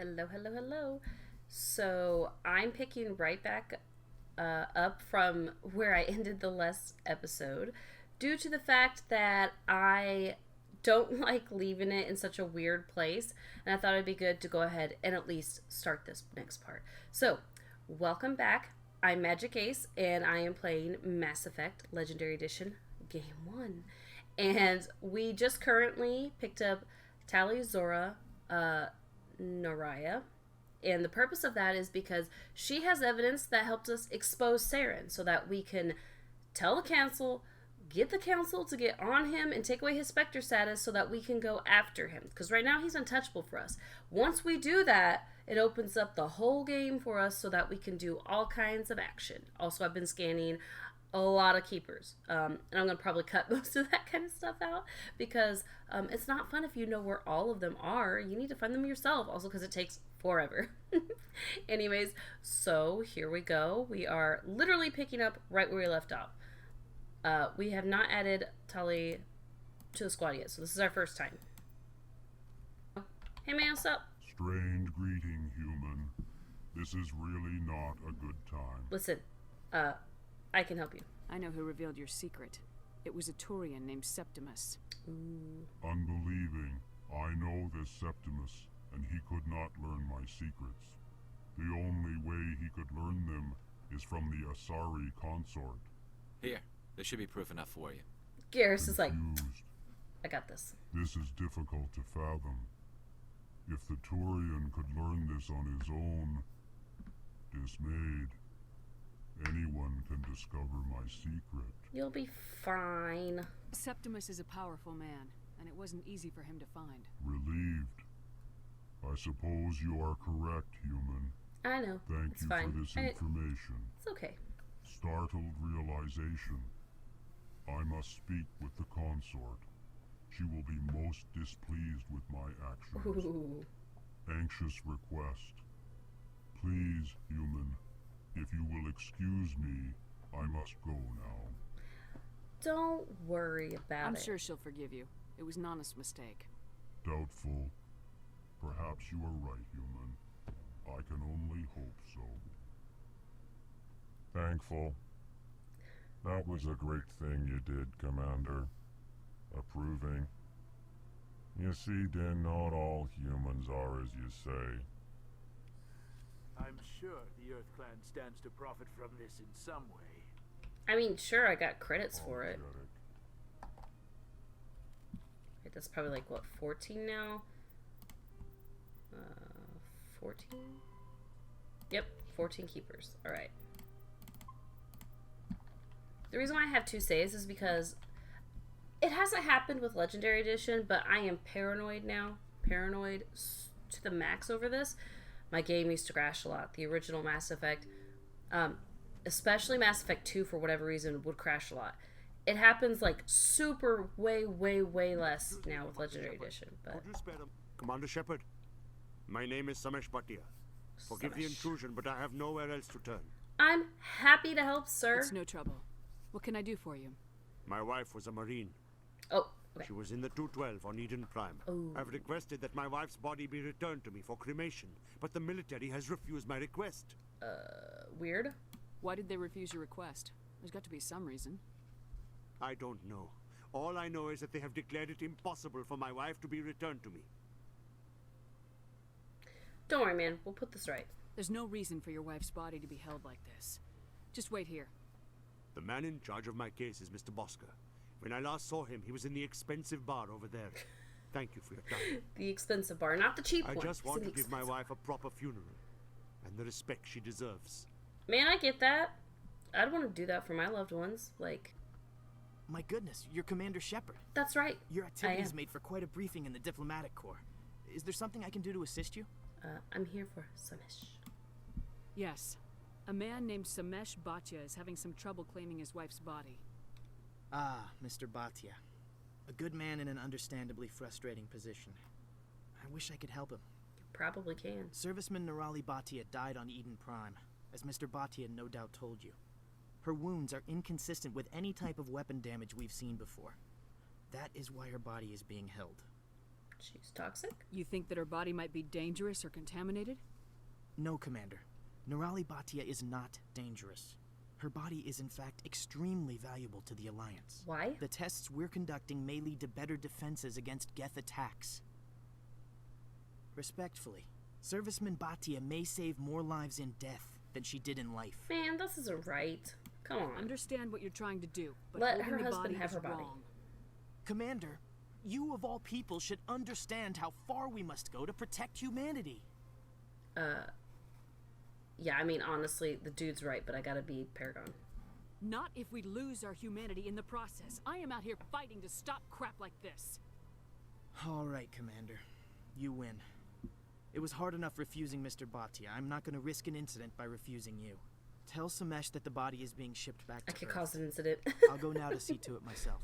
Hello, hello, hello. So I'm picking right back up from where I ended the last episode due to the fact that I don't like leaving it in such a weird place, and I thought it'd be good to go ahead and at least start this next part. So, welcome back. I'm Magic Ace, and I am playing Mass Effect Legendary Edition Game 1. And we just currently picked up Tali Zora, Naraya. And the purpose of that is because she has evidence that helped us expose Saren so that we can tell the council, get the council to get on him and take away his Spectre status so that we can go after him. Because right now he's untouchable for us. Once we do that, it opens up the whole game for us so that we can do all kinds of action. Also, I've been scanning a lot of keepers. And I'm going to probably cut most of that kind of stuff out because it's not fun if you know where all of them are. You need to find them yourself. Also, because it takes forever. Anyways, so here we go. We are literally picking up right where we left off. We have not added Tali to the squad yet, so this is our first time. Hey man, what's up? Strange greeting, human. This is really not a good time. Listen, I can help you. I know who revealed your secret. It was a Turian named Septimus. Ooh. Unbelieving. I know this Septimus, and he could not learn my secrets. The only way he could learn them is from the Asari consort. Here, there should be proof enough for you. Garrus is like, Confused. I got this. This is difficult to fathom. If the Turian could learn this on his own, dismayed, anyone can discover my secret. You'll be fine. Septimus is a powerful man, and it wasn't easy for him to find. Relieved. I suppose you are correct, human. I know. Thank It's you fine. for this information. It's okay. Startled realization. I must speak with the consort. She will be most displeased with my actions. Ooh. Anxious request. Please, human, if you will excuse me, I must go now. Don't worry about I'm it. sure she'll forgive you. It was Nana's mistake. Doubtful. Perhaps you are right, human. I can only hope so. Thankful. That was a great thing you did, Commander. Approving. You see, Din, not all humans are as you say. I'm sure the Earth Clan stands to profit from this in some way. I mean, sure, I got credits for it. Apologetic. Right, that's probably like, what, 14 now? 14? Yep, 14 keepers. Alright. The reason why I have two saves is because it hasn't happened with Legendary Edition, but I am paranoid now. Paranoid to the max over this. My game used to crash a lot. The original Mass Effect, especially Mass Effect 2 for whatever reason, would crash a lot. It happens like super way less now with Legendary Edition. But Commander Shepard, my name is Samesh Bhatia. Forgive the intrusion, but I have nowhere else to turn. I'm happy to help, sir. It's no trouble. What can I do for you? My wife was a Marine. Oh, okay. She was in the 212 on Eden Prime. Ooh. I've requested that my wife's body be returned to me for cremation, but the military has refused my request. Weird. Why did they refuse your request? There's got to be some reason. I don't know. All I know is that they have declared it impossible for my wife to be returned to me. Don't worry, man. We'll put this right. There's no reason for your wife's body to be held like this. Just wait here. The man in charge of my case is Mr. Bosker. When I last saw him, he was in the expensive bar over there. Thank you for your time. The expensive bar, not the cheap I one. just want It's to give my expensive. wife a proper funeral and the respect she deserves. Man, I get that. I'd want to do that for my loved ones. Like, My goodness, you're Commander Shepard. that's right. Your activities am. made for quite a briefing in the diplomatic corps. Is there something I can do to assist you? I'm here for Samesh. Yes. A man named Samesh Bhatia is having some trouble claiming his wife's body. Ah, Mr. Bhatia. A good man in an understandably frustrating position. I wish I could help him. You probably can. Serviceman Nirali Bhatia died on Eden Prime, as Mr. Bhatia no doubt told you. Her wounds are inconsistent with any type of weapon damage we've seen before. That is why her body is being held. She's toxic? You think that her body might be dangerous or contaminated? No, Commander. Nirali Bhatia is not dangerous. Her body is in fact extremely valuable to the Alliance. Why? The tests we're conducting may lead to better defenses against Geth attacks. Respectfully, Serviceman Bhatia may save more lives in death than she did in life. Man, this isn't right. Come on. Understand what you're trying to do, but Let holding her the husband body have is her body. wrong. Commander, you of all people should understand how far we must go to protect humanity. Yeah, I mean, honestly, the dude's right, but I gotta be Paragon. Not if we lose our humanity in the process. I am out here fighting to stop crap like this. All right, Commander. You win. It was hard enough refusing Mr. Bhatia. I'm not going to risk an incident by refusing you. Tell Samesh that the body is being shipped back to I could Earth. cause an incident. I'll go now to see to it myself.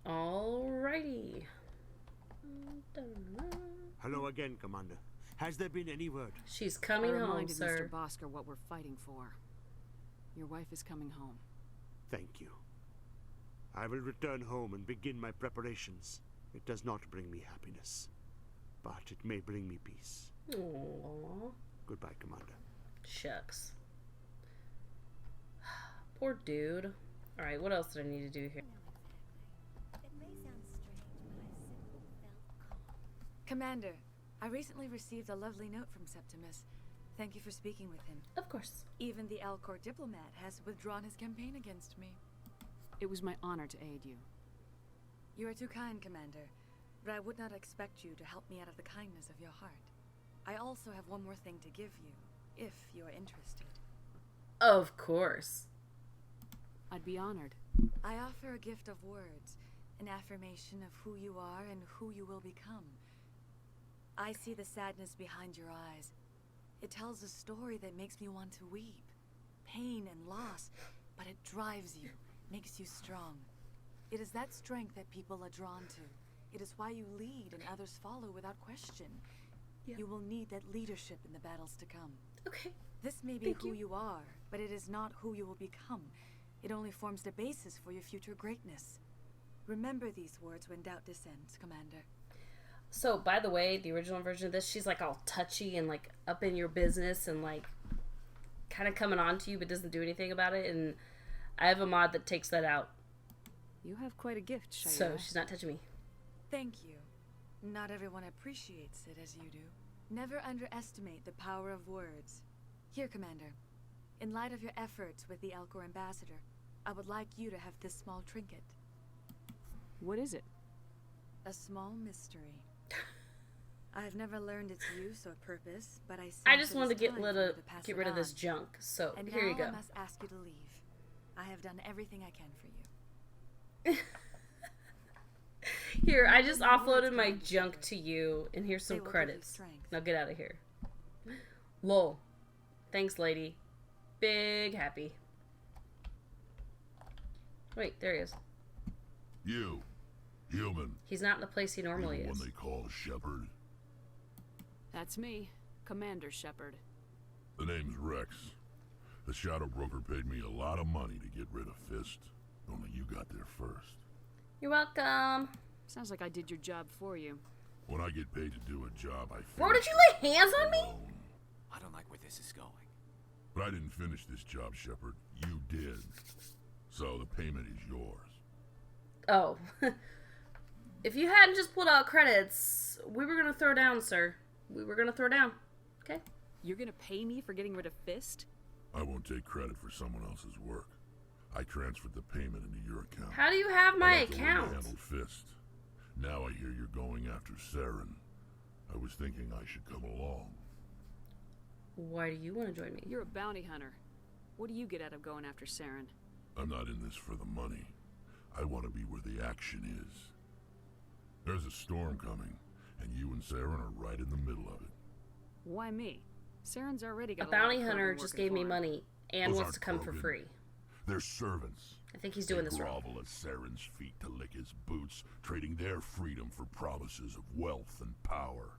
Alrighty. Hello again, Commander. Has there been any word? She's I coming home, reminded sir. Mr. Bosker what we're fighting for. Your wife is coming home. Thank you. I will return home and begin my preparations. It does not bring me happiness, but it may bring me peace. Aww. Goodbye, Commander. Shucks. Poor dude. Alright, what else did I need to do here? It may sound strange, but I simply felt calm. Commander, I recently received a lovely note from Septimus. Thank you for speaking with him. Of course. Even the Alcor diplomat has withdrawn his campaign against me. It was my honor to aid you. You are too kind, Commander, but I would not expect you to help me out of the kindness of your heart. I also have one more thing to give you, if you are interested. Of course. I'd be honored. I offer a gift of words, an affirmation of who you are and who you will become. I see the sadness behind your eyes. It tells a story that makes me want to weep. Pain and loss, but it drives you, makes you strong. It is that strength that people are drawn to. It is why you lead and others follow without question. Yeah. You will need that leadership in the battles to come. Okay. This may be Thank who you. you are, but it is not who you will become. It only forms the basis for your future greatness. Remember these words when doubt descends, Commander. So, by the way, the original version of this, she's like all touchy and like up in your business and like kind of coming on to you but doesn't do anything about it. And I have a mod that takes that out. You have quite a gift, Shayla. So she's not touching me. Thank you. Not everyone appreciates it as you do. Never underestimate the power of words. Here, Commander. In light of your efforts with the Alcor ambassador, I would like you to have this small trinket. What is it? A small mystery. I have never learned its use or purpose, but I I sense just it wanted is to time for you to pass get it rid of this on. junk. So And here now you go. I must ask you to leave. I have done everything I can for you. Here, I just offloaded my junk to you, and here's some They will give you credits. strength. Now get out of here. Lol. Thanks, lady. Big happy. Wait, there he is. You, human, He's not in the place he you're normally the one is. they call Shepard. That's me, Commander Shepard. The name's Rex. The Shadow Broker paid me a lot of money to get rid of Fist. Only you got there first. You're welcome. Sounds like I did your job for you. When I get paid to do a job, I Bro, did finish you lay hands on me? alone. I don't like where this is going. But I didn't finish this job, Shepard. You did. So the payment is yours. Oh. If you hadn't just pulled out credits, we were gonna throw down, sir. We were gonna throw down. Okay? You're gonna pay me for getting rid of Fist? I won't take credit for someone else's work. I transferred the payment into your account. How do you have my I like the way you account? handled Fist. Now I hear you're going after Saren. I was thinking I should come along. Why do you want to join me? You're a bounty hunter. What do you get out of going after Saren? I'm not in this for the money. I want to be where the action is. There's a storm coming, and you and Saren are right in the middle of it. Why me? Saren's already A got bounty lot of hunter Krogan just working gave me for him. money and Those wants to come aren't for Krogan. free. They're servants. I think he's doing They this wrong. grovel at Saren's feet to lick his boots, trading their freedom for promises of wealth and power.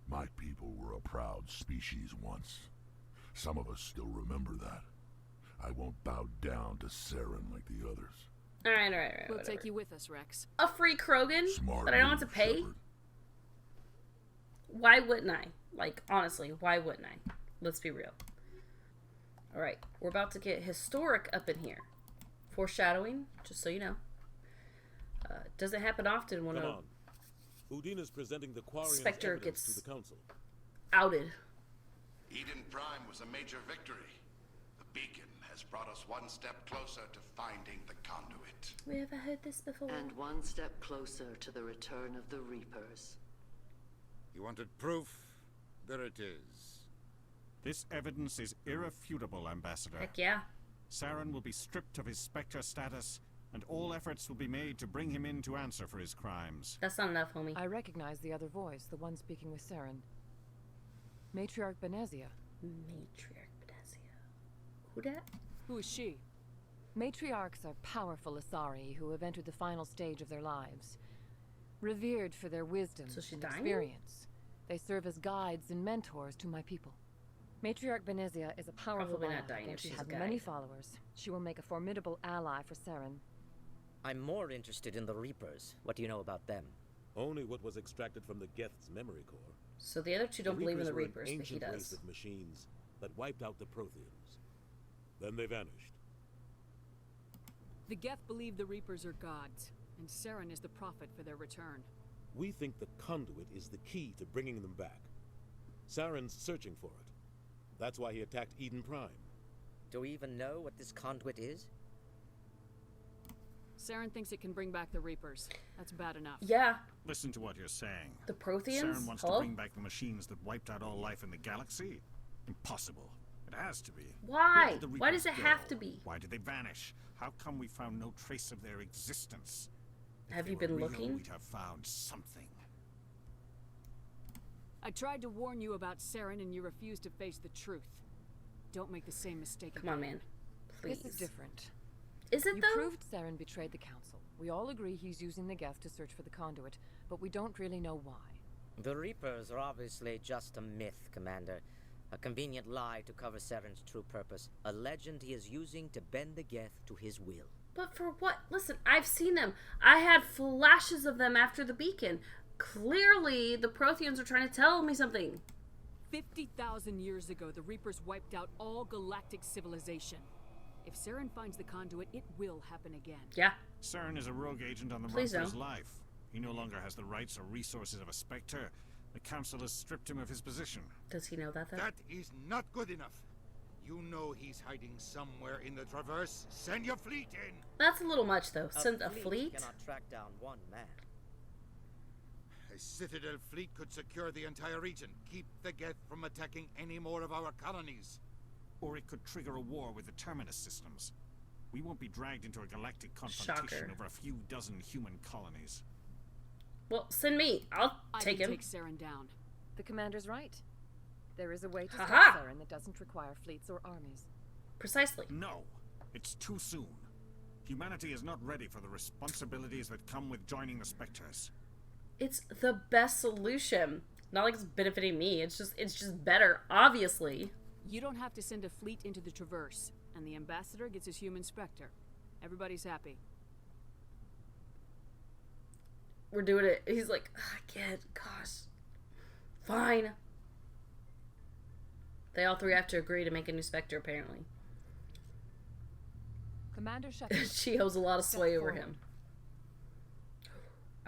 My people were a proud species once. Some of us still remember that. I won't bow down to Saren like the others. All right. We'll whatever. take you with us, Rex. A free Krogan Smart that I don't have to move, pay? Shepard. Why wouldn't I? Like, honestly, why wouldn't I? Let's be real. All right, we're about to get historic up in here. Foreshadowing, just so you know. Doesn't happen often when Come a on. Udina's presenting the Quarian's Spectre evidence gets to the council. outed. Eden Prime was a major victory. The beacon has brought us one step closer to finding the conduit. We ever heard this before? And one step closer to the return of the Reapers. You wanted proof? There it is. This evidence is irrefutable, Ambassador. Heck yeah. Saren will be stripped of his Spectre status, and all efforts will be made to bring him in to answer for his crimes. That's not enough, homie. I recognize the other voice, the one speaking with Saren. Matriarch Benezia. Matriarch Benezia. Who dat? Who is she? Matriarchs are powerful Asari who have entered the final stage of their lives. Revered for their wisdom So she's and dying? experience. They serve as guides and mentors to my people. Matriarch Benezia is a powerful Probably not monarch, dying and if she she's has a guide. many followers. She will make a formidable ally for Saren. I'm more interested in the Reapers. What do you know about them? Only what was extracted from the Geth's memory core. So the other two don't believe in the were an Reapers, but he ancient race does. of machines that wiped out the Protheans. Then they vanished. The Geth believe the Reapers are gods, and Saren is the prophet for their return. We think the conduit is the key to bringing them back. Saren's searching for it. That's why he attacked Eden Prime. Do we even know what this conduit is? Saren thinks it can bring back the Reapers. That's bad enough. Yeah. Listen to what you're saying. The Protheans? Saren wants Hello? to bring back the machines that wiped out all life in the galaxy? Impossible. It has to be. Why? Where did the Why does Reapers it have go? to be? Why did they vanish? How come we found no trace of their existence? Have If you they were been real, looking? We'd have found something. I tried to warn you about Saren, and you refused to face the truth. Don't make the same mistake Come on, man. Please. This is different. Is it you though? proved Saren betrayed the Council. We all agree he's using the Geth to search for the conduit, but we don't really know why. The Reapers are obviously just a myth, Commander. A convenient lie to cover Saren's true purpose. A legend he is using to bend the Geth to his will. But for what? Listen, I've seen them. I had flashes of them after the beacon. Clearly, the Protheans are trying to tell me something. 50,000 years ago, the Reapers wiped out all galactic civilization. If Saren finds the conduit, it will happen again. Yeah. Saren is a rogue agent on the run Please for his don't. life. He no longer has the rights or resources of a Spectre. The Council has stripped him of his position. Does he know that though? That is not good enough. You know he's hiding somewhere in the Traverse. Send your fleet in. That's a little much though. Send a fleet? Cannot track down one man. A Citadel fleet could secure the entire region. Keep the Geth from attacking any more of our colonies. Or it could trigger a war with the Terminus systems. We won't be dragged into a galactic confrontation Shocker. over a few dozen human colonies. Well, send me. I'll take him. Take Saren down. The commander's right. There is a way to Ha stop ha! Saren that doesn't require fleets or armies. Precisely. No, it's too soon. Humanity is not ready for the responsibilities that come with joining the Spectres. It's the best solution. Not like it's benefiting me. It's just better, obviously. You don't have to send a fleet into the Traverse, and the ambassador gets his human Spectre. Everybody's happy. We're doing it. He's like, again, gosh. Fine. They all three have to agree to make a new Spectre, apparently. Commander Shepard. She holds a lot of step sway over forward. him.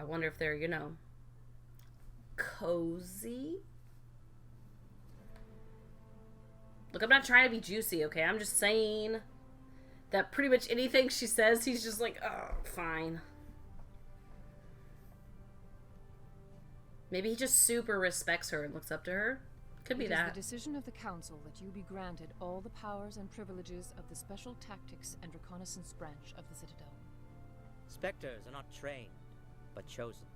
I wonder if they're, cozy? Look, I'm not trying to be juicy, okay? I'm just saying that pretty much anything she says, he's just like, oh, fine. Maybe he just super respects her and looks up to her. Could be It is that. the decision of the Council that you be granted all the powers and privileges of the Special Tactics and Reconnaissance Branch of the Citadel. Spectres are not trained, but chosen.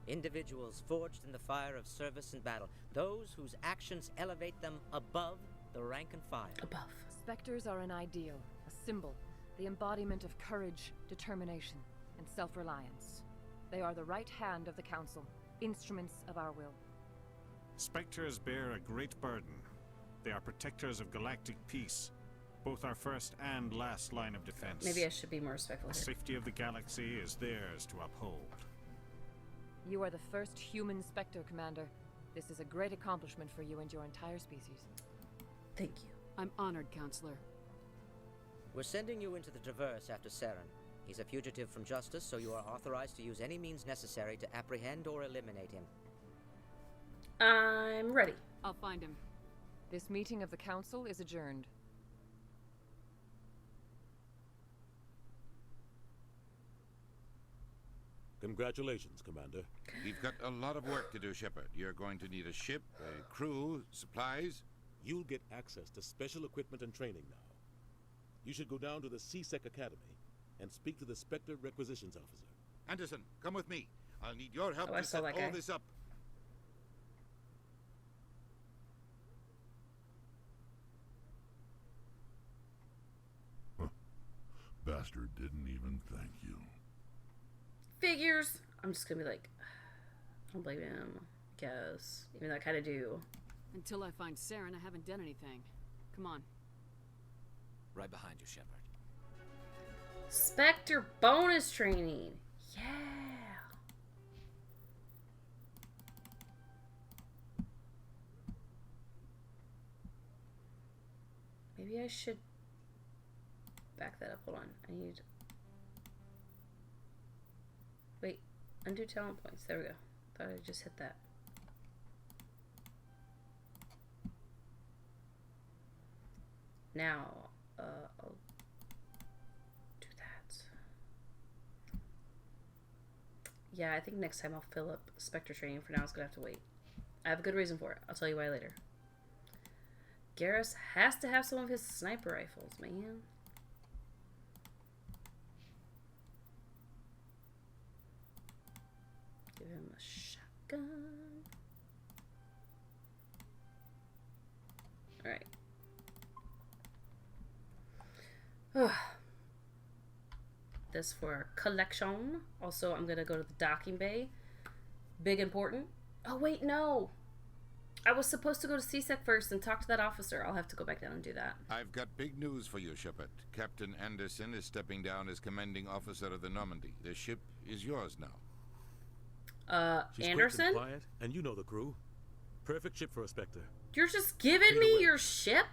Individuals forged in the fire of service and battle. Those whose actions elevate them above the rank and file. Above. Spectres are an ideal, a symbol, the embodiment of courage, determination, and self-reliance. They are the right hand of the Council, instruments of our will. Spectres bear a great burden. They are protectors of galactic peace. both our first and last line of defense. Maybe I should be more respectful The here. safety of the galaxy is theirs to uphold. You are the first human Spectre, Commander. This is a great accomplishment for you and your entire species. Thank you. I'm honored, Counselor. We're sending you into the Traverse after Saren. He's a fugitive from justice, so you are authorized to use any means necessary to apprehend or eliminate him. I'm ready. I'll find him. This meeting of the Council is adjourned. Congratulations, Commander. We've got a lot of work to do, Shepard. You're going to need a ship, a crew, supplies. You'll get access to special equipment and training now. You should go down to the CSEC Academy and speak to the Spectre Requisitions Officer. Anderson, come with me. I'll need your help Oh, I to saw set that all guy. this up. Bastard didn't even thank you. Figures. I'm just gonna be like, I don't blame him. Guess. Even though I kind of do. Until I find Saren, I haven't done anything. Come on. Right behind you, Shepard. Spectre bonus training. Yeah. Maybe I should back that up. Hold on. I need. Wait. Undo talent points. There we go. Thought I just hit that. Now, I'll do that. Yeah, I think next time I'll fill up Spectre training. For now, it's gonna have to wait. I have a good reason for it. I'll tell you why later. Garrus has to have some of his sniper rifles, man. Give him a shotgun. Alright. This for our collection. Also, I'm gonna go to the docking bay. Big important. Oh wait, no. I was supposed to go to CSEC first and talk to that officer. I'll have to go back down and do that. I've got big news for you, Shepard. Captain Anderson is stepping down as commanding officer of the Normandy. The ship is yours now. She's Anderson? quick and quiet, and you know the crew. Perfect ship for a Spectre. You're just giving me your ship?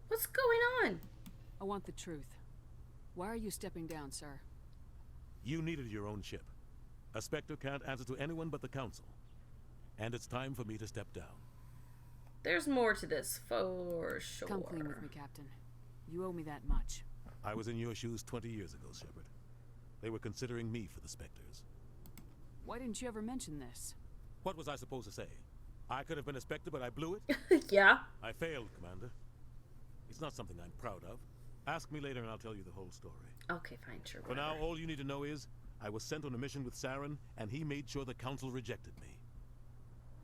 What's going on? I want the truth. Why are you stepping down, sir? You needed your own ship. A Spectre can't answer to anyone but the Council. And it's time for me to step down. There's more to this, for sure. Come clean with me, Captain. You owe me that much. I was in your shoes 20 years ago, Shepard. They were considering me for the Spectres. Why didn't you ever mention this? What was I supposed to say? I could have been a Spectre, but I blew it? Yeah. I failed, Commander. It's not something I'm proud of. Ask me later and I'll tell you the whole story. Okay, fine, sure. For now, all you need to know is, I was sent on a mission with Saren, and he made sure the Council rejected me.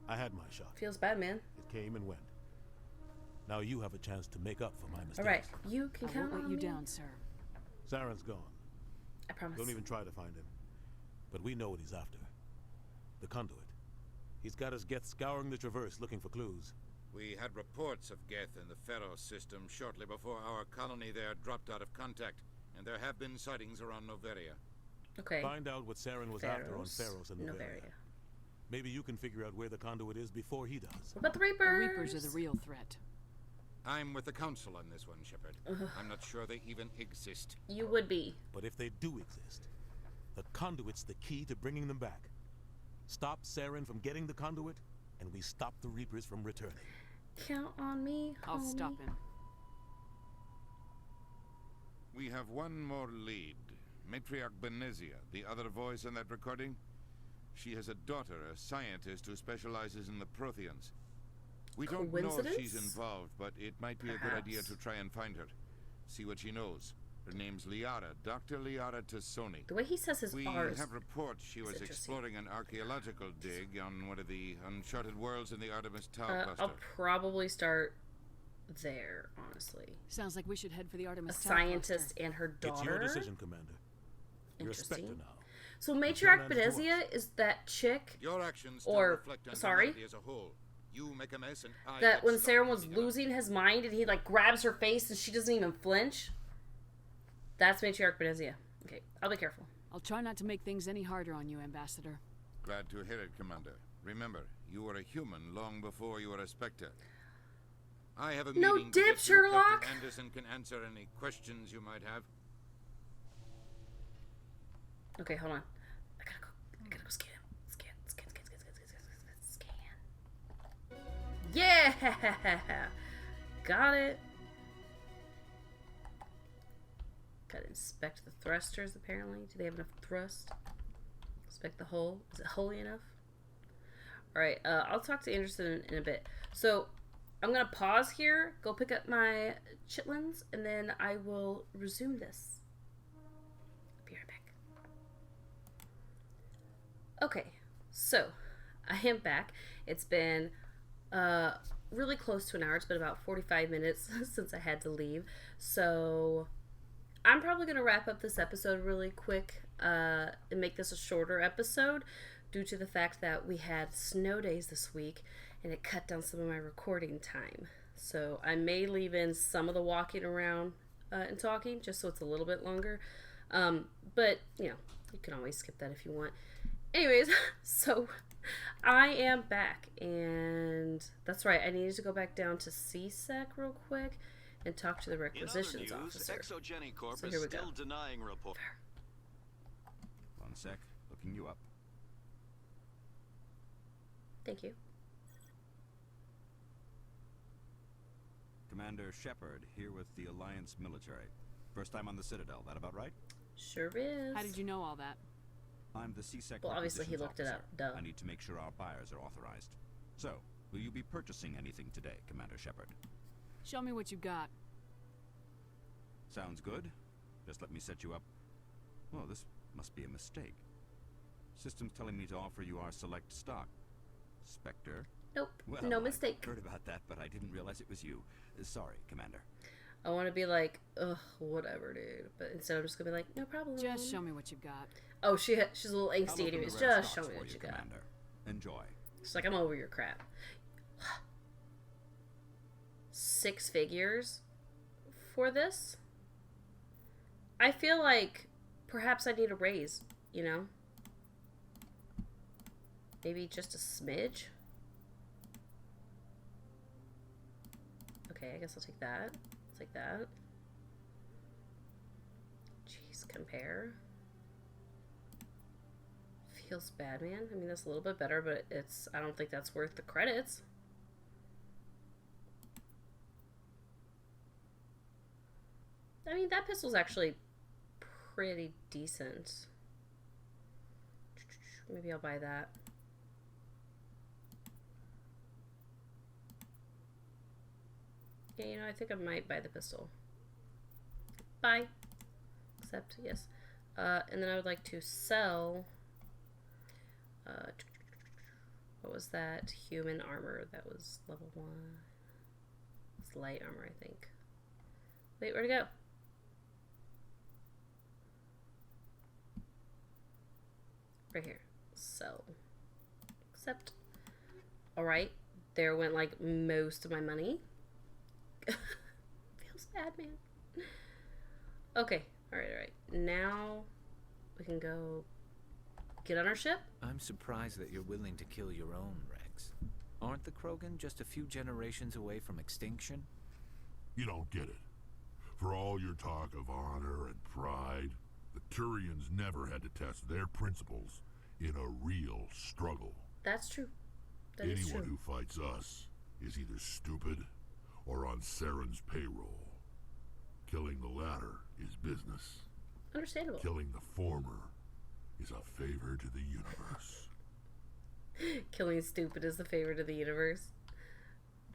I had my shot. Feels bad, man. It came and went. Now you have a chance to make up for my mistakes. Alright, you can I count won't on let you me. down, sir. Saren's gone. I promise. Don't even try to find him. But we know what he's after. The conduit. He's got his Geth scouring the Traverse looking for clues. We had reports of Geth in the Pharos system shortly before our colony there dropped out of contact, and there have been sightings around Noveria. Okay. Find out what Saren was after on Pharos and Noveria. Noveria. Maybe you can figure out where the conduit is before he does. What about the Reapers? The Reapers are the real threat. I'm with the Council on this one, Shepard. I'm not sure they even exist. You would be. But if they do exist, the conduit's the key to bringing them back. Stop Saren from getting the conduit, and we stop the Reapers from returning. Count on me, I'll homie. stop him. We have one more lead. Matriarch Benezia, the other voice in that recording. She has a daughter, a scientist who specializes in the Protheans. We don't know if she's involved, but it might be a good idea to try and find her. See what she knows. Her name's Liara, Dr. Liara Tassoni. The way he says his We R's have reports she was exploring an archaeological dig on one of the uncharted worlds in the Artemis Tau cluster. I'll probably start there, honestly. Sounds like we should head for the Artemis A Tau scientist cluster. and her daughter. It's your decision, Commander. You're a Spectre Interesting. now. So Matriarch Benezia is that chick? Your actions or don't reflect on sorry, humanity as a whole. You make a mess and I That get when stuck Saren was cleaning it up. losing his mind and he like grabs her face and she doesn't even flinch. That's Matriarch Benezia. Okay, I'll be careful. I'll try not to make things any harder on you, Ambassador. Glad to hear it, Commander. Remember, you were a human long before you were a Spectre. I have a No meeting dip, to get you. Sherlock! Captain Anderson can answer any questions you might have. Okay, hold on. I gotta go scan. Yeah! Got it. Gotta inspect the thrusters, apparently. Do they have enough thrust? Inspect the hull. Is it hully enough? Alright, I'll talk to Anderson in a bit. So, I'm gonna pause here, go pick up my chitlins, and then I will resume this. I'll be right back. Okay, so, I am back. It's been really close to an hour. It's been about 45 minutes since I had to leave. So I'm probably going to wrap up this episode really quick and make this a shorter episode due to the fact that we had snow days this week and it cut down some of my recording time. So I may leave in some of the walking around and talking just so it's a little bit longer. But, you know, you can always skip that if you want. Anyways, so I am back, and that's right, I needed to go back down to CSEC real quick and talk to the requisitions officer. Exogeny Corp So is here we still go. denying report. One sec. Looking you up. Thank you. Commander Shepard, here with the Alliance military. First time on the Citadel, that about right? Sure is. How did you know all that? I'm the CSEC Well, obviously he requisitions looked it up. officer. Duh. I need to make sure our buyers are authorized. So, will you be purchasing anything today, Commander Shepard? Show me what you got. Sounds good. Just let me set you up. Well, this must be a mistake. System's telling me to offer you our select stock. Spectre? Nope. Well, No mistake. I heard about that, but I didn't realize it was you. Sorry, Commander. I want to be like, ugh, whatever, dude. But instead, I'm just gonna be like, no problem. Just show me what you got. Oh, she's a little I'll angsty, open the anyways. rare Just show stocks me for what you got. Commander. Enjoy. She's like, I'm over your crap. 6 figures for this? I feel like perhaps I need a raise, you know? Maybe just a smidge? Okay, I guess I'll take that. I'll take that. Jeez, compare. Feels bad, man. I mean, that's a little bit better, but I don't think that's worth the credits. I mean, that pistol's actually pretty decent. Maybe I'll buy that. Yeah, you know, I think I might buy the pistol. Buy. Accept, yes. And then I would like to sell... what was that? Human armor. That was level 1. It's light armor, I think. Wait, where'd it go? Right here. Sell. Accept. Alright. There went like most of my money. Feels bad, man. Okay. Alright. Now we can go get on our ship. I'm surprised that you're willing to kill your own, Rex. Aren't the Krogan just a few generations away from extinction? You don't get it. For all your talk of honor and pride, the Turians never had to test their principles in a real struggle. That's true. That is Anyone true. who fights us is either stupid or on Saren's payroll. Killing the latter is business. Understandable. Killing the former is a favor to the universe. Killing stupid is the favorite of the universe.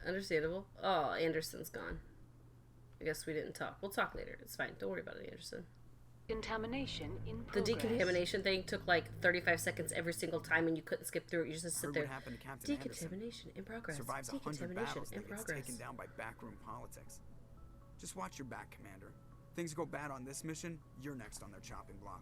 Understandable. Oh, Anderson's gone. I guess we didn't talk. We'll talk later. It's fine. Don't worry about it, Anderson. Contamination in The progress. decontamination thing took like 35 seconds every single time and you couldn't skip through it. You just sit Heard there. what happened to Captain Decontamination in progress. Survives 100 Decontamination battles in and gets progress. taken down by backroom politics. Just watch your back, Commander. Things go bad on this mission, you're next on their chopping block.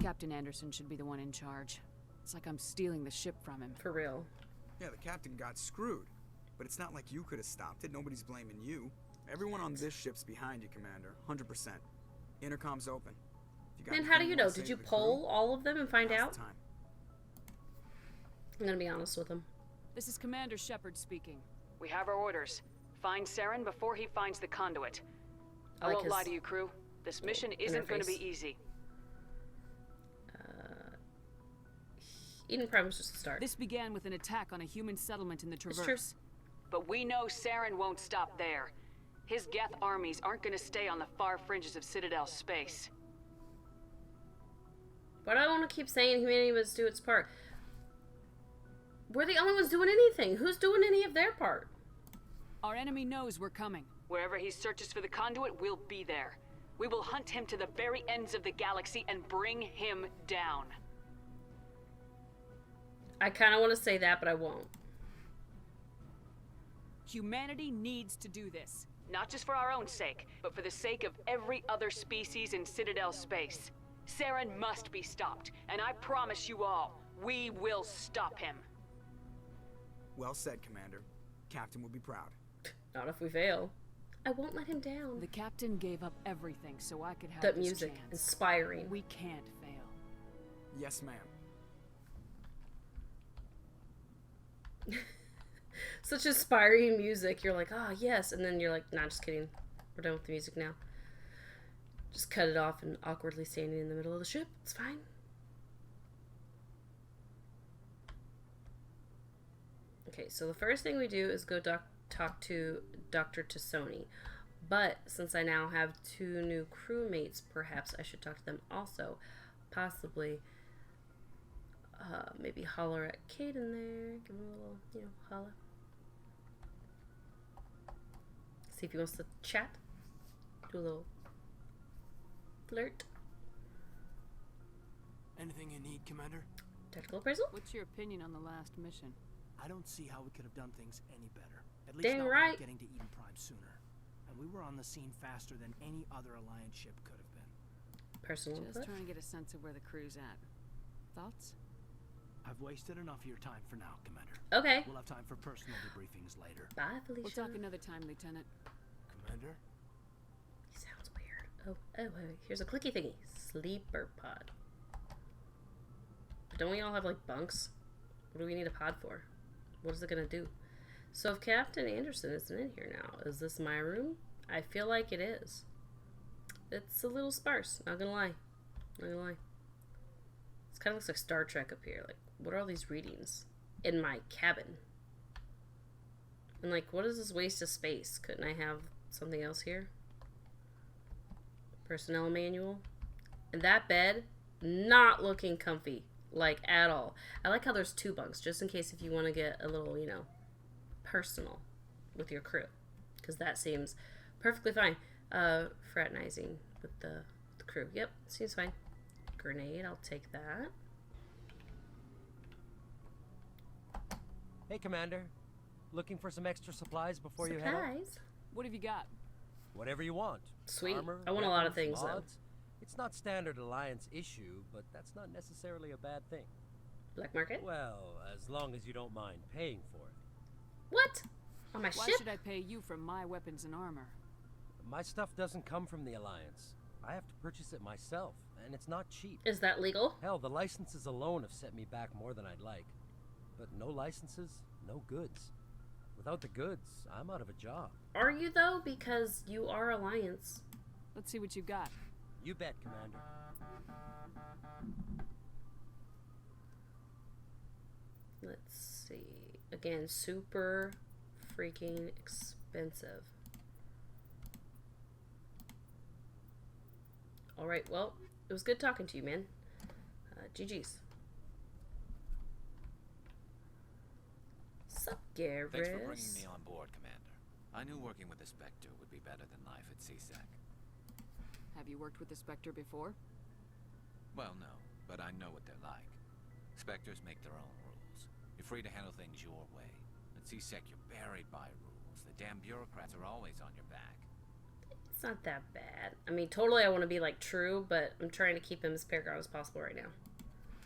Captain Anderson should be the one in charge. It's like I'm stealing the ship from him. For real. Yeah, the captain got screwed. But it's not like you could have stopped it. Nobody's blaming you. Everyone on this ship's behind you, Commander. 100%. Intercom's open. If you got Man, how do anything you wanna know? say Did to you the poll crew, all of them and find now's out? the time. I'm gonna be honest with him. This is Commander Shepard speaking. We have our orders. Find Saren before he finds the conduit. I like won't his lie to you, crew. This mission isn't going to be interface. easy. Eden Prime was just a start. This began with an attack on a human settlement in the It's true. Traverse. But we know Saren won't stop there. His Geth armies aren't going to stay on the far fringes of Citadel space. Why do I want to keep saying humanity must do its part? We're the only ones doing anything. Who's doing any of their part? Our enemy knows we're coming. Wherever he searches for the conduit, we'll be there. We will hunt him to the very ends of the galaxy and bring him down. I kind of want to say that, but I won't. Humanity needs to do this. Not just for our own sake, but for the sake of every other species in Citadel space. Saren must be stopped, and I promise you all, we will stop him. Well said, Commander. Captain will be proud. Not if we fail. I won't let him down. The captain gave up everything so I could have That this music, chance. inspiring. We can't fail. Yes, ma'am. Such inspiring music. You're like, oh, yes. And then you're like, nah, just kidding. We're done with the music now. Just cut it off and awkwardly standing in the middle of the ship. It's fine. Okay, so the first thing we do is go talk to Dr. Tassoni. But since I now have 2 new crewmates, perhaps I should talk to them also. Possibly, maybe holler at Caden there. Give him a little, holler. See if he wants to chat. Do a little flirt. Anything you need, Commander? Tactical appraisal? What's your opinion on the last mission? I don't see how we could have done things any better. At least Dang not right. getting to Eden Prime sooner. And we were on the scene faster than any other Alliance ship could have been. Personal Just input? trying to get a sense of where the crew's at. Thoughts? I've wasted enough of your time for now, Commander. Okay. We'll have time for personal debriefings later. Bye, Felicia. We'll talk another time, Lieutenant. Commander? He sounds weird. Wait. Here's a clicky thingy. Sleeper pod. But don't we all have, like, bunks? What do we need a pod for? What is it gonna do? So if Captain Anderson isn't in here now, is this my room? I feel like it is. It's a little sparse, not gonna lie. Not gonna lie. This kind of looks like Star Trek up here. Like, what are all these readings? In my cabin. And like, what is this waste of space? Couldn't I have something else here? Personnel manual. And that bed, not looking comfy. Like, at all. I like how there's 2 bunks, just in case if you want to get a little, personal with your crew. Because that seems perfectly fine. Fraternizing with the crew. Yep, seems fine. Grenade, I'll take that. Hey, Commander. Looking for some extra supplies before you head out? Supplies? What have you got? Whatever you want. Sweet. Armor, I want a lot of weapons, things, though. mods. It's not standard Alliance issue, but that's not necessarily a bad thing. Black market? Well, as long as you don't mind paying for it. What? On my Why ship? should I pay you for my weapons and armor? My stuff doesn't come from the Alliance. I have to purchase it myself, and it's not cheap. Is that legal? Hell, the licenses alone have set me back more than I'd like. But no licenses, no goods. Without the goods, I'm out of a job. Are you, though? Because you are Alliance. Let's see what you got. You bet, Commander. Let's see. Again, super freaking expensive. Alright, well, it was good talking to you, man. GG's. Sup, Garrus? Thanks for bringing me on board, Commander. I knew working with the Spectre would be better than life at CSEC. Have you worked with the Spectre before? Well, no, but I know what they're like. Spectres make their own rules. You're free to handle things your way. At CSEC, you're buried by rules. The damn bureaucrats are always on your back. It's not that bad. I mean, totally I want to be, like, true, but I'm trying to keep him as paragon as possible right now.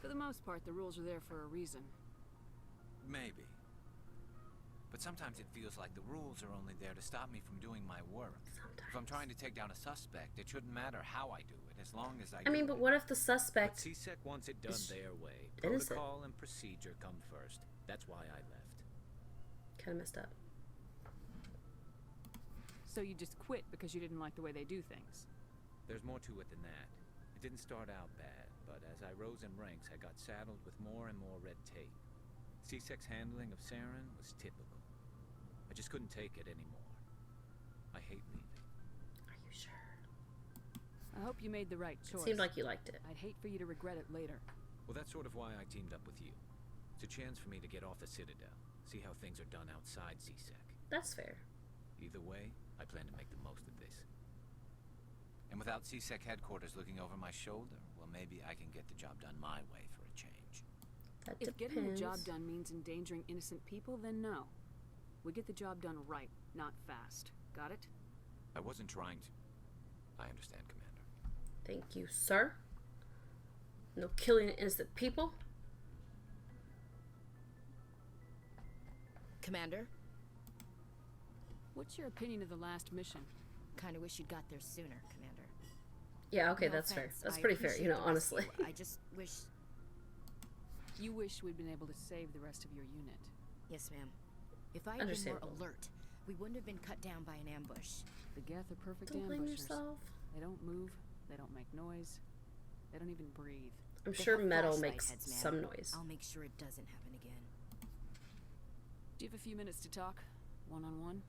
For the most part, the rules are there for a reason. Maybe. But sometimes it feels like the rules are only there to stop me from doing my work. Sometimes. If I'm trying to take down a suspect, it shouldn't matter how I do it, as long as I I mean, but what if the suspect... But CSEC wants it done their way. innocent? Protocol and procedure come first. That's why I left. Kind of messed up. So you just quit because you didn't like the way they do things? There's more to it than that. It didn't start out bad, but as I rose in ranks, I got saddled with more and more red tape. CSEC's handling of Saren was typical. I just couldn't take it anymore. I hate leaving. Are you sure? I hope you made the right choice. It seemed like you liked it. I'd hate for you to regret it later. Well, that's sort of why I teamed up with you. It's a chance for me to get off the Citadel, see how things are done outside CSEC. That's fair. Either way, I plan to make the most of this. And without CSEC headquarters looking over my shoulder, well, maybe I can get the job done my way for a change. That If depends. getting the job done means endangering innocent people, then no. We get the job done right, not fast. Got it? I wasn't trying to. I understand, Commander. Thank you, sir. No killing innocent people. Commander? What's your opinion of the last mission? Kinda wish you'd got there sooner, Commander. Yeah, okay, No that's fair. offense, That's I pretty fair, appreciate you know, the honestly. rescue. I just wish... You wish we'd been able to save the rest of your unit. Yes, ma'am. If I had been more Understandable. alert, we wouldn't have been cut down by an ambush. The Geth are perfect Don't blame ambushers. yourself. They don't move, they don't make noise, they don't even breathe. I'm They sure have metal flashlight makes heads, ma'am. some noise. I'll make sure it doesn't happen again. Do you have a few minutes to talk? One-on-one?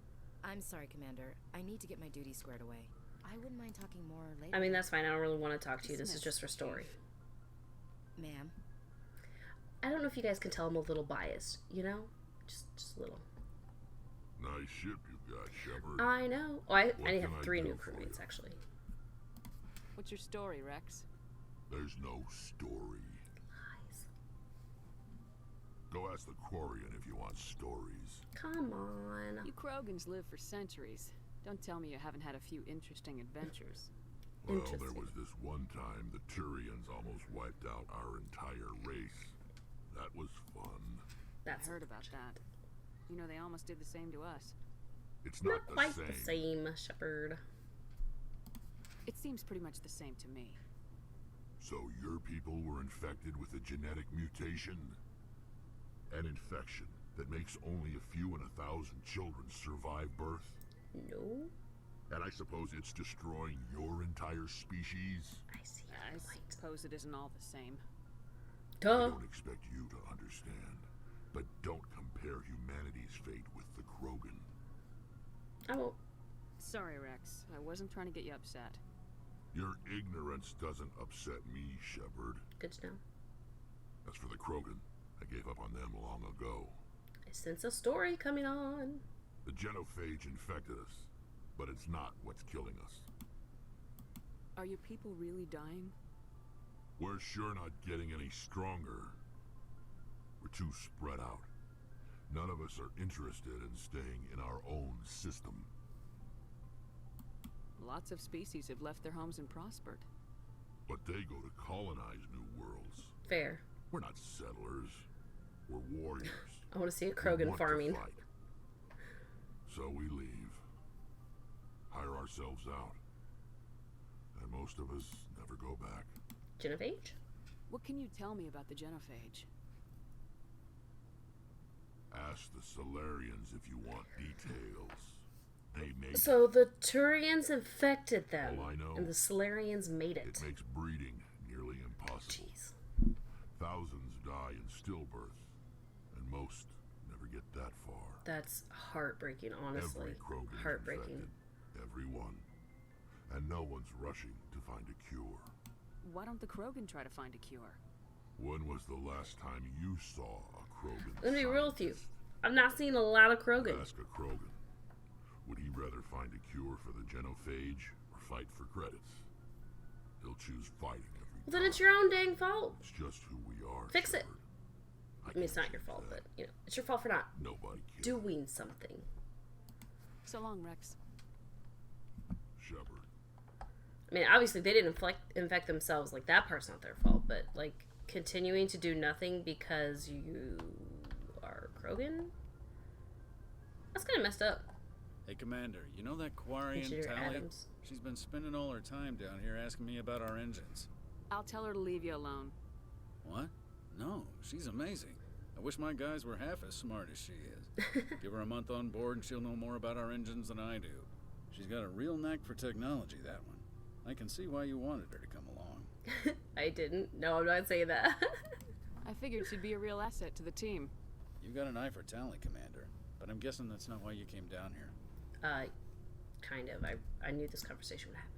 I'm sorry, Commander. I need to get my duties squared away. I wouldn't mind talking more later. I mean, that's fine. I don't really want to talk to you. This is just for story. Ma'am? I don't know if you guys can tell I'm a little biased, you know? Just a little. Nice ship you got, Shepard. I know. Oh, I What have can I 3 do new for crewmates, you? actually. What's your story, Rex? There's no story. Lies. Go ask the Quarian if you want stories. Come on. You Krogans live for centuries. Don't tell me you haven't had a few interesting adventures. Well, there was this one time the Turians almost wiped out our entire race. That was fun. I heard about that. You know, they almost did the same to us. It's Not not the quite same. the same, Shepard. It seems pretty much the same to me. So your people were infected with a genetic mutation? An infection that makes only a few in 1,000 children survive birth? No. And I suppose it's destroying your entire species? I see. I suppose it isn't all the same. I don't expect you to understand, but don't compare humanity's fate with the Krogan. I won't. Sorry, Rex. I wasn't trying to get you upset. Your ignorance doesn't upset me, Shepard. Good to know. As for the Krogan, I gave up on them long ago. I sense a story coming on. The genophage infected us, but it's not what's killing us. Are your people really dying? We're sure not getting any stronger. We're too spread out. None of us are interested in staying in our own system. Lots of species have left their homes and prospered. But they go to colonize new worlds. Fair. We're not settlers. We're warriors. I want to see a We Krogan want to farming. fight. So we leave. Hire ourselves out. And most of us never go back. Genophage? What can you tell me about the genophage? Ask the Solarians if you want details. They made So the Turians infected them, All I know, and the Solarians made it. It makes breeding nearly impossible. Jeez. Thousands die in stillbirth, and most never get that far. That's heartbreaking, honestly. Every Krogan is Heartbreaking. infected. Every one. And no one's rushing to find a cure. Why don't the Krogan try to find a cure? When was the last time you saw a Krogan? Let me be real with you. I've not seen a lot of Krogan. Ask a Krogan. Would he rather find a cure for the genophage or fight for credits? He'll choose fighting every Well, then it's your own dang fault. It's just who we are. Fix it. Shepard. I mean, it's not your fault, but, you know, it's your fault for not Nobody cares. doing something. So long, Rex. Shepard. I mean, obviously they didn't infect themselves. Like, that part's not their fault. But, like, continuing to do nothing because you are Krogan? That's kind of messed up. Hey, Commander, you know that Quarian Engineer Tally? Adams. She's been spending all her time down here asking me about our engines. I'll tell her to leave you alone. What? No, she's amazing. I wish my guys were half as smart as she is. Give her a month on board and she'll know more about our engines than I do. She's got a real knack for technology, that one. I can see why you wanted her to come along. I didn't. No, I'm not saying that. I figured she'd be a real asset to the team. You got an eye for talent, Commander, but I'm guessing that's not why you came down here. Kind of. I knew this conversation would happen.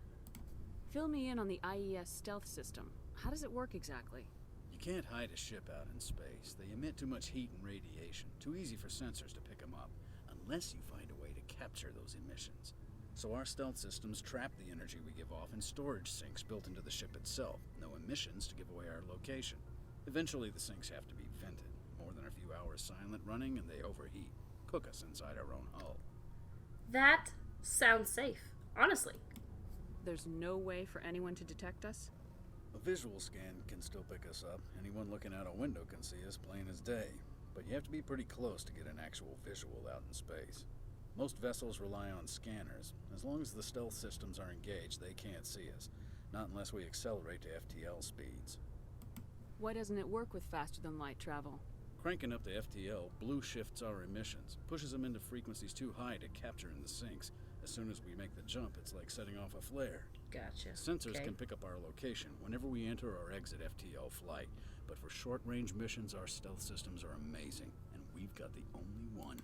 Fill me in on the IES stealth system. How does it work exactly? You can't hide a ship out in space. They emit too much heat and radiation. Too easy for sensors to pick them up, unless you find a way to capture those emissions. So our stealth systems trap the energy we give off in storage sinks built into the ship itself. No emissions to give away our location. Eventually the sinks have to be vented. More than a few hours silent running and they overheat. Cook us inside our own hull. That sounds safe, honestly. There's no way for anyone to detect us? A visual scan can still pick us up. Anyone looking out a window can see us plain as day. But you have to be pretty close to get an actual visual out in space. Most vessels rely on scanners. As long as the stealth systems are engaged, they can't see us. Not unless we accelerate to FTL speeds. Why doesn't it work with faster-than-light travel? Cranking up the FTL blue shifts our emissions, pushes them into frequencies too high to capture in the sinks. As soon as we make the jump, it's like setting off a flare. Gotcha. Sensors can pick up our location whenever we enter or exit FTL flight. But for short-range missions, our stealth systems are amazing, and we've got the only one.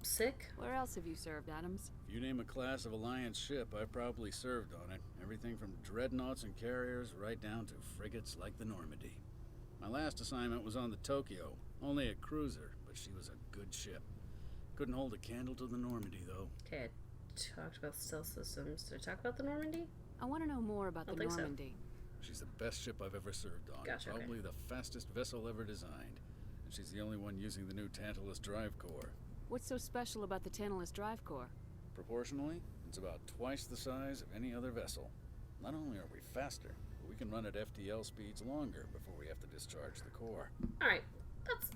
Sick. Where else have you served, Adams? If you name a class of Alliance ship, I've probably served on it. Everything from dreadnoughts and carriers right down to frigates like the Normandy. My last assignment was on the Tokyo, only a cruiser, but she was a good ship. Couldn't hold a candle to the Normandy, though. Okay, I talked about stealth systems. Did I talk about the Normandy? I want to know more about the Normandy. So. She's the best ship I've ever served on. Gotcha, probably the fastest vessel ever designed. And she's the only one using the new Tantalus drive core. What's so special about the Tantalus drive core? Proportionally, it's about twice the size of any other vessel. Not only are we faster, but we can run at FTL speeds longer before we have to discharge the core. Alright,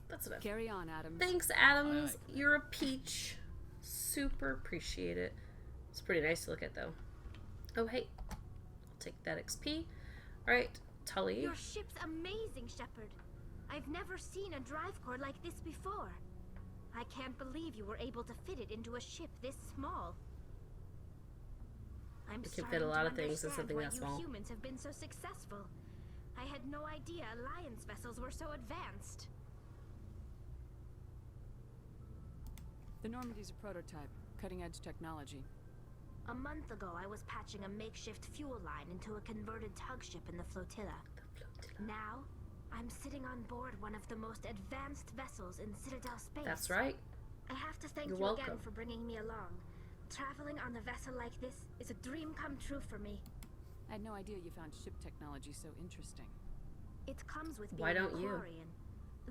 that's enough. Carry on, Adams. Thanks, Adams. You're a peach. Super appreciate it. It's pretty nice to look at, though. Oh, hey. I'll take that XP. Alright, Tully. Your ship's amazing, Shepard. I've never seen a drive core like this before. I can't believe you were able to fit it into a ship this small. I'm You can fit a lot of things in something that small. You humans have been so successful. I had no idea Alliance vessels were so advanced. The Normandy's a prototype, cutting-edge technology. A month ago, I was patching a makeshift fuel line into a converted tug ship in the flotilla. Now, I'm sitting on board one of the most advanced vessels in Citadel space. That's right. I have to thank you again for bringing me along. Traveling on a vessel like this is a dream come true for me. I had no idea you found ship technology so interesting. It comes with being Why don't a you? Quarian.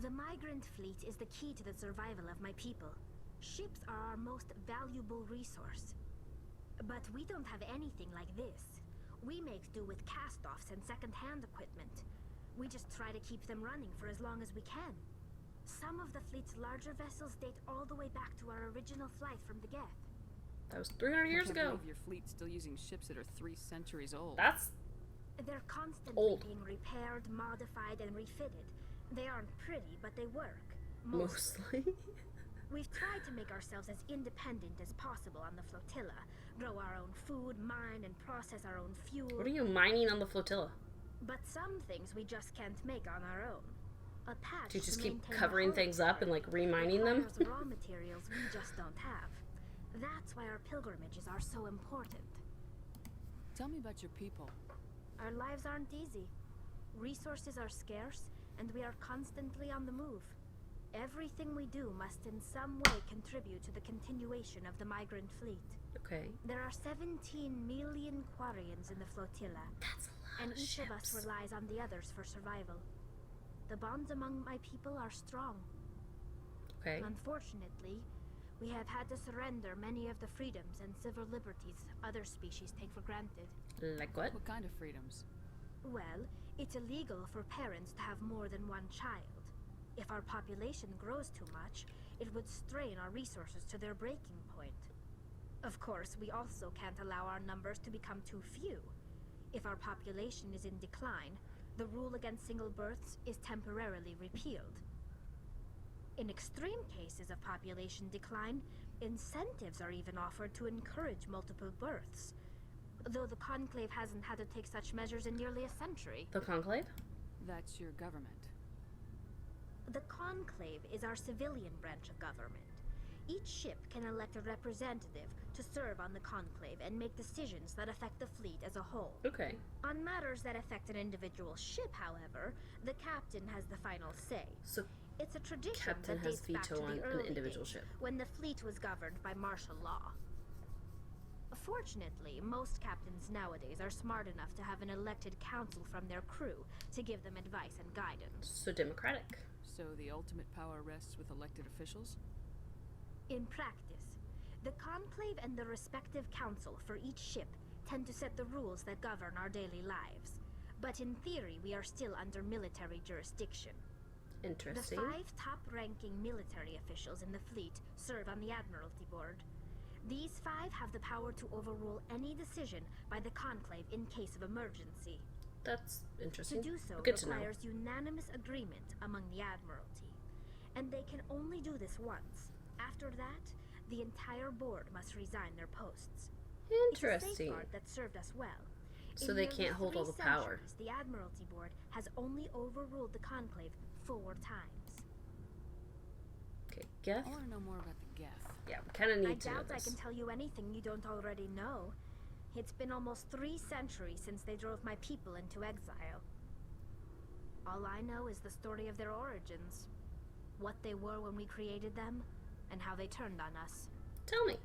The migrant fleet is the key to the survival of my people. Ships are our most valuable resource. But we don't have anything like this. We make do with cast-offs and second-hand equipment. We just try to keep them running for as long as we can. Some of the fleet's larger vessels date all the way back to our original flight from the Geth. That was 300 years I can't ago. believe your fleet's still using ships that are 3 centuries old. They're constantly old. being repaired, modified, and refitted. They aren't pretty, but they work. Mostly. We've tried to make ourselves as independent as possible on the flotilla. Grow our own food, mine and process our own fuel. What are you mining on the flotilla? But some things we just can't make on our own. A patch Do you just to keep maintain covering the things up and like remining them? requires raw materials we just don't have. That's why our pilgrimages are so important. Tell me about your people. Our lives aren't easy. Resources are scarce, and we are constantly on the move. Everything we do must in some way contribute to the continuation of the migrant fleet. Okay. There are 17 million Quarians in the flotilla. That's a lot and of each of us ships. relies on the others for survival. The bonds among my people are strong. Okay. Unfortunately, we have had to surrender many of the freedoms and civil liberties other species take for granted. Like what? What kind of freedoms? Well, it's illegal for parents to have more than one child. If our population grows too much, it would strain our resources to their breaking point. Of course, we also can't allow our numbers to become too few. If our population is in decline, the rule against single births is temporarily repealed. In extreme cases of population decline, incentives are even offered to encourage multiple births. Though the Conclave hasn't had to take such measures in nearly a century. The Conclave? That's your government. The Conclave is our civilian branch of government. Each ship can elect a representative to serve on the Conclave and make decisions that affect the fleet as a whole. Okay. On matters that affect an individual ship, however, the captain has the final say. So it's a tradition captain that has dates back to veto on the an early individual days, ship. when the fleet was governed by martial law. Fortunately, most captains nowadays are smart enough to have an elected council from their crew to give them advice and guidance. So democratic. So the ultimate power rests with elected officials? In practice, the Conclave and the respective council for each ship tend to set the rules that govern our daily lives. But in theory, we are still under military jurisdiction. Interesting. The 5 top-ranking military officials in the fleet serve on the Admiralty Board. These 5 have the power to overrule any decision by the Conclave in case of emergency. That's interesting. To do so Good to know. requires unanimous agreement among the Admiralty. And they can only do this once. After that, the entire board must resign their posts. Interesting. It's a safeguard that served us well. So In they nearly can't hold all 3 the power. centuries, the Admiralty Board has only overruled the Conclave 4 times. Okay, Geth? I want to know more about the Geth. Yeah, we kind of need I to know doubt I this. can tell you anything you don't already know. It's been almost 3 centuries since they drove my people into exile. All I know is the story of their origins. What they were when we created them, and how they turned on us. Tell me.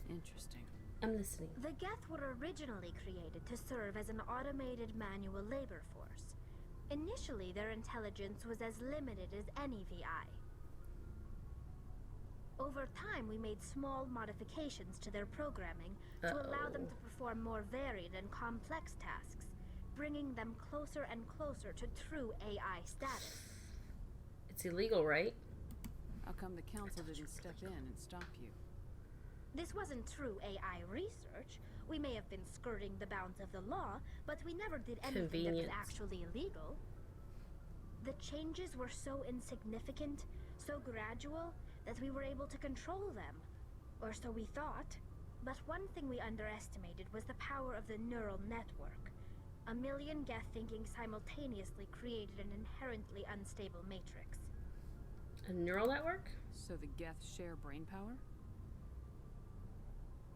Interesting. I'm listening. The Geth were originally created to serve as an automated manual labor force. Initially, their intelligence was as limited as any VI. Over time, we made small modifications to their programming to allow them to perform more varied and complex tasks, bringing them closer and closer to true AI status. It's illegal, right? How come the council didn't step in and stop you? This wasn't true AI research. We may have been skirting the bounds of the law, but we never did anything that was actually illegal. The changes were so insignificant, so gradual, that we were able to control them. Or so we thought. But one thing we underestimated was the power of the neural network. 1 million Geth thinking simultaneously created an inherently unstable matrix. A neural network? So the Geth share brain power?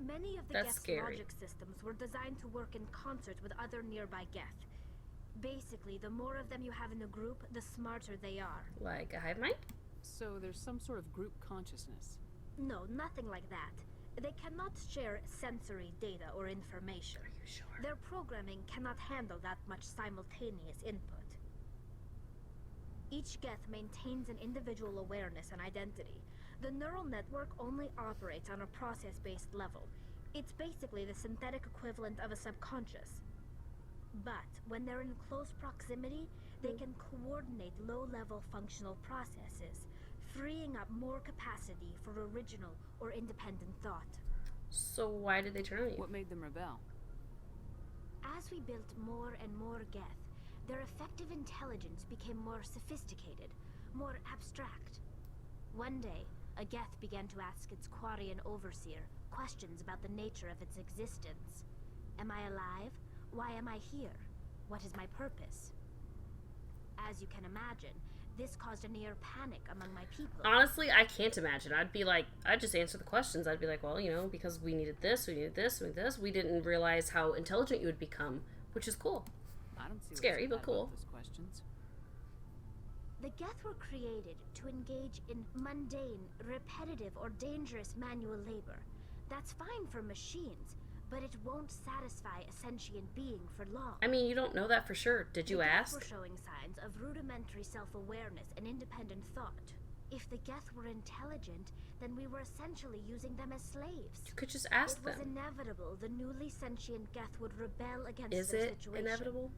Many of the That's Geth's scary. logic systems were designed to work in concert with other nearby Geth. Basically, the more of them you have in a group, the smarter they are. Like a hive mind? So there's some sort of group consciousness. No, nothing like that. They cannot share sensory data or information. Are you sure? Their programming cannot handle that much simultaneous input. Each Geth maintains an individual awareness and identity. The neural network only operates on a process-based level. It's basically the synthetic equivalent of a subconscious. But when they're in close proximity, they can coordinate low-level functional processes, freeing up more capacity for original or independent thought. So why did they turn on you? What made them rebel? As we built more and more Geth, their effective intelligence became more sophisticated, more abstract. One day, a Geth began to ask its Quarian overseer questions about the nature of its existence. Am I alive? Why am I here? What is my purpose? As you can imagine, this caused a near panic among my people. Honestly, I can't imagine. I'd just answer the questions. I'd be like, well, because we needed this, we needed this, we needed this. We didn't realize how intelligent you would become, which is cool. I don't see Scary, what's so but bad cool. about those questions. The Geth were created to engage in mundane, repetitive, or dangerous manual labor. That's fine for machines, but it won't satisfy a sentient being for long. I mean, you don't know that for sure. Did you The Geth ask? were showing signs of rudimentary self-awareness and independent thought. If the Geth were intelligent, then we were essentially using them as slaves. You could just ask them. It was them. Inevitable the newly sentient Geth would rebel against Is their it situation. inevitable?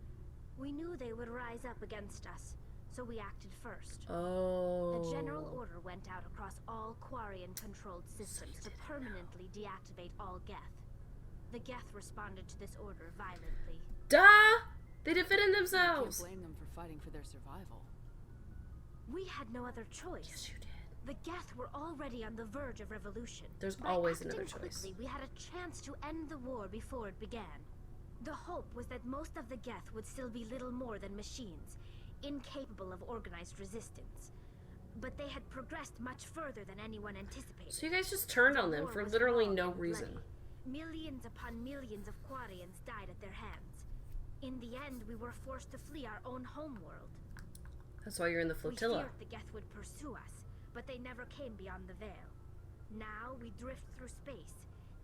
We knew they would rise up against us, so we acted first. Oh. A general order went out across all Quarian-controlled systems to permanently deactivate all Geth. The Geth responded to this order violently. Duh! They defended themselves! You can't blame them for fighting for their survival. We had no other choice. Yes, you did. The Geth were already on the verge of revolution. There's By always acting another choice. Quickly, we had a chance to end the war before it began. The hope was that most of the Geth would still be little more than machines, incapable of organized resistance. But they had progressed much further than anyone anticipated. So you guys just turned on them for literally no reason. Millions upon millions of Quarians died at their hands. In the end, we were forced to flee our own homeworld. That's why you're in the flotilla. We feared the Geth would pursue us, but they never came beyond the veil. Now we drift through space,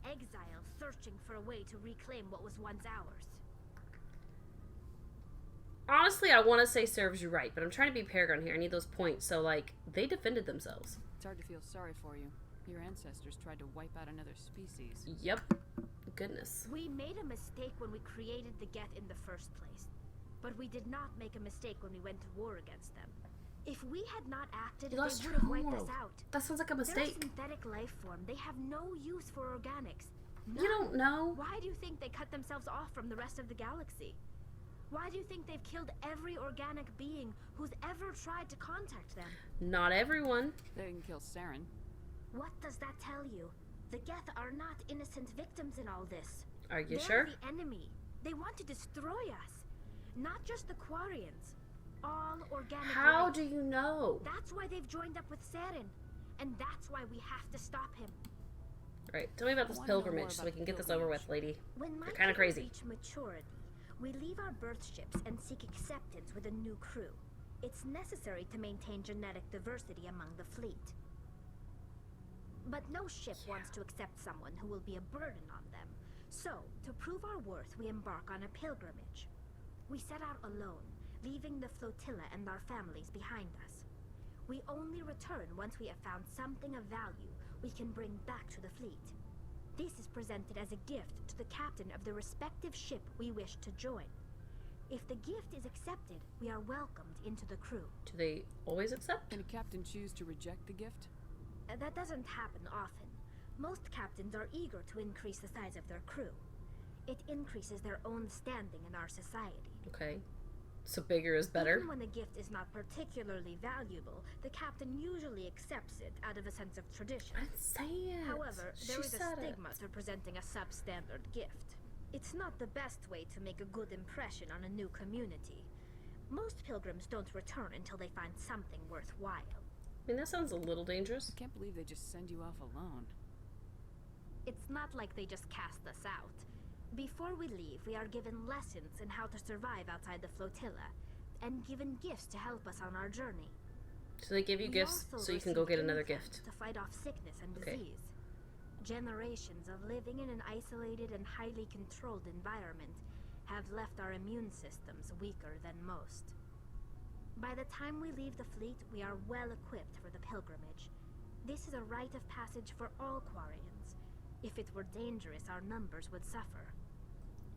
exile, searching for a way to reclaim what was once ours. Honestly, I want to say serves you right, but I'm trying to be Paragon here. I need those points. So, like, they defended themselves. It's hard to feel sorry for you. Your ancestors tried to wipe out another species. Yep. Goodness. We made a mistake when we created the Geth in the first place. But we did not make a mistake when we went to war against them. If we had not acted, they would have wiped us out. That sounds like a mistake. They're a synthetic life form. They have no use for organics. None. You don't know. Why do you think they cut themselves off from the rest of the galaxy? Why do you think they've killed every organic being who's ever tried to contact them? Not everyone. They didn't kill Saren. What does that tell you? The Geth are not innocent victims in all this. Are you They're sure? The enemy. They want to destroy us. Not just the Quarians. All organic How life. do you know? That's why they've joined up with Saren. And that's why we have to stop him. Right. Tell me about this pilgrimage so we can get this over with, lady. When You're kind of crazy. Reach maturity, we leave our birth ships and seek acceptance with a new crew. It's necessary to maintain genetic diversity among the fleet. But no ship wants to accept someone who will be a burden on them. So, to prove our worth, we embark on a pilgrimage. We set out alone, leaving the flotilla and our families behind us. We only return once we have found something of value we can bring back to the fleet. This is presented as a gift to the captain of the respective ship we wish to join. If the gift is accepted, we are welcomed into the crew. Do they always accept? Can a captain choose to reject the gift? That doesn't happen often. Most captains are eager to increase the size of their crew. It increases their own standing in our society. Okay. So bigger is better? Even when a gift is not particularly valuable, the captain usually accepts it out of a sense of tradition. I didn't say it. However, there is a said stigma to presenting a substandard gift. It's not the best way to make a good impression on a new community. Most pilgrims don't return until they find something worthwhile. I mean, that sounds a little dangerous. I can't believe they just send you off alone. It's not like they just cast us out. Before we leave, we are given lessons in how to survive outside the flotilla, and given gifts to help us on our journey. So they give you gifts so you can go get another gift. To fight off sickness and disease. Generations of living in an isolated and highly controlled environment have left our immune systems weaker than most. By the time we leave the fleet, we are well equipped for the pilgrimage. This is a rite of passage for all Quarians. If it were dangerous, our numbers would suffer.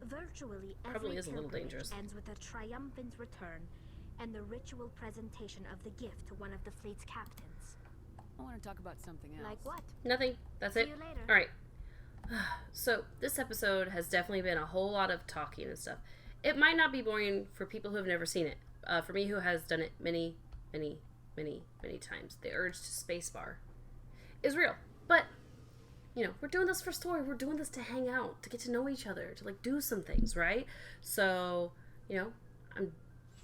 Virtually every pilgrimage ends with a triumphant return and the ritual presentation of the gift to one of the fleet's captains. I want to talk about something else. Like what? Nothing. That's it. See you later. All right. So this episode has definitely been a whole lot of talking and stuff. It might not be boring for people who have never seen it. For me, who has done it many, many, many, many times, the urge to spacebar is real. But you know, we're doing this for story. We're doing this to hang out, to get to know each other, to like do some things, right? So, you know, I'm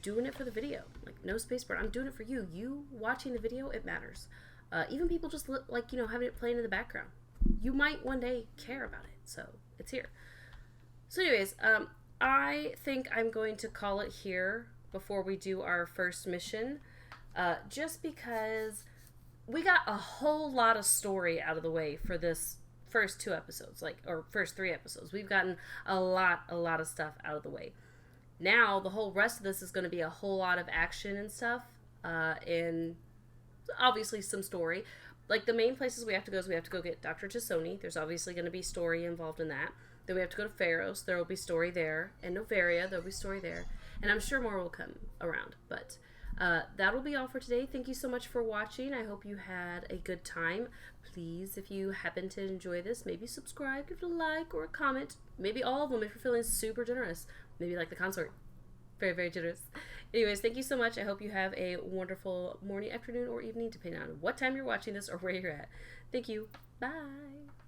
doing it for the video. Like, no spacebar. I'm doing it for you. You watching the video, it matters. Even people just like, you know, having it playing in the background. You might one day care about it. So it's here. So anyways, I think I'm going to call it here before we do our first mission. Just because we got a whole lot of story out of the way for this first 2 episodes, or first 3 episodes. We've gotten a lot of stuff out of the way. Now, the whole rest of this is going to be a whole lot of action and stuff, and obviously some story. Like, the main places we have to go is we have to go get Dr. Tassoni. There's obviously going to be story involved in that. Then we have to go to Pharos. There will be story there. And Novaria, there will be story there. And I'm sure more will come around. But that'll be all for today. Thank you so much for watching. I hope you had a good time. Please, if you happen to enjoy this, maybe subscribe, give it a like or a comment. Maybe all of them if you're feeling super generous. Maybe like the consort. Very, very generous. Anyways, thank you so much. I hope you have a wonderful morning, afternoon, or evening, depending on what time you're watching this or where you're at. Thank you. Bye.